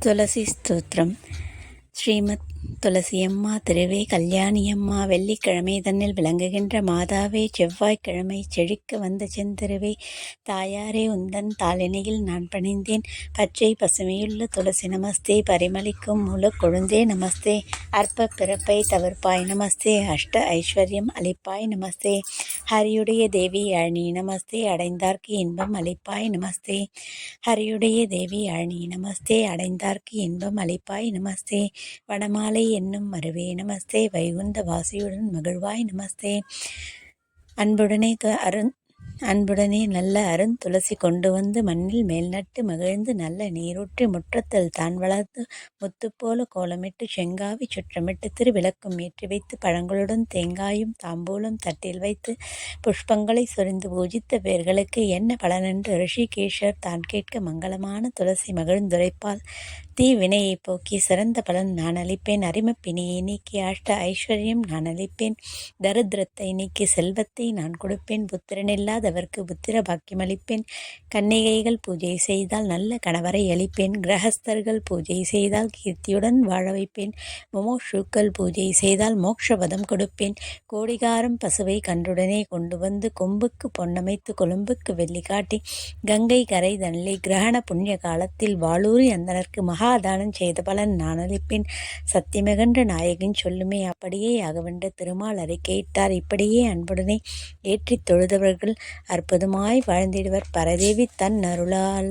துளசி ஸ்தோத்திரம். ஸ்ரீமத் துளசியம்மா திருவே கல்யாணியம்மா, வெள்ளிக்கிழமை தன்னில் விளங்குகின்ற மாதாவே, செவ்வாய்க்கிழமை செழிக்க வந்த செந்திருவே, தாயாரே உந்தன் தாளிணையில் நான் பணிந்தேன். பச்சை பசுமையுள்ள துளசி நமஸ்தே, பரிமளிக்கும் மூல கொழுந்தே நமஸ்தே, அற்ப பிறப்பை தவிர்ப்பாய் நமஸ்தே, அஷ்ட ஐஸ்வர்யம் அளிப்பாய் நமஸ்தே, ஹரியுடைய தேவி அழனி நமஸ்தே, அடைந்தார்க்கு இன்பம் அளிப்பாய் நமஸ்தே, ஹரியுடைய தேவி அழனி நமஸ்தே, அடைந்தார்க்கு இன்பம் அளிப்பாய் நமஸ்தே, வடமாலை என்னும் மருவே நமஸ்தே, வைகுந்த வாசியுடன் மகிழ்வாய் நமஸ்தே, அன்புடனே நல்ல துளசி கொண்டு வந்து மண்ணில் மேல் நட்டு மகிழ்ந்து நல்ல நீரூற்றி முற்றத்தில் தான் வளர்த்து முத்துப்போல கோலமிட்டு செங்காவி சுற்றமிட்டு திருவிளக்கும் ஏற்றி வைத்து பழங்களுடன் தேங்காயும் தாம்பூலம் தட்டில் வைத்து புஷ்பங்களை சொரிந்து பூஜித்த பேர்களுக்கு என்ன பலனென்று ரிஷிகேஷர் தான் கேட்க மங்களமான துளசி மகிழ்ந்துரைப்பால் தீவினையை போக்கி சிறந்த பலன் நான் அளிப்பேன். அரிமப்பிணியை நீக்கி அஷ்ட ஐஸ்வர்யம் நான் அளிப்பேன். தரித்திரத்தை நீக்கி செல்வத்தை நான் கொடுப்பேன். புத்திரனில்லாதவர்க்கு புத்திர பாக்கியம் அளிப்பேன். கன்னிகைகள் பூஜை செய்தால் நல்ல கணவரை அளிப்பேன். கிரகஸ்தர்கள் பூஜை செய்தால் கீர்த்தியுடன் வாழ வைப்பேன். முமோஷுக்கள் பூஜை செய்தால் மோட்சபதம் கொடுப்பேன். கோடிகாரம் பசுவை கன்றுடனே கொண்டு வந்து கொம்புக்கு பொன்னமைத்து கொழும்புக்கு வெள்ளி காட்டி கங்கை கரை தன்னிலை கிரகண புண்ணிய காலத்தில் வாளூரி அந்தனருக்கு மகாதானம் செய்த பலன் நான் அளிப்பேன். சத்தியமிகன்ற நாயகின் சொல்லுமே அப்படியே ஆகவென்று திருமால் அறிக்கையிட்டார். இப்படியே அன்புடனே ஏற்றித் தொழுதவர்கள் அற்புதமாய் வாழ்ந்திடுவர் பரதேவி தன் அருளால்.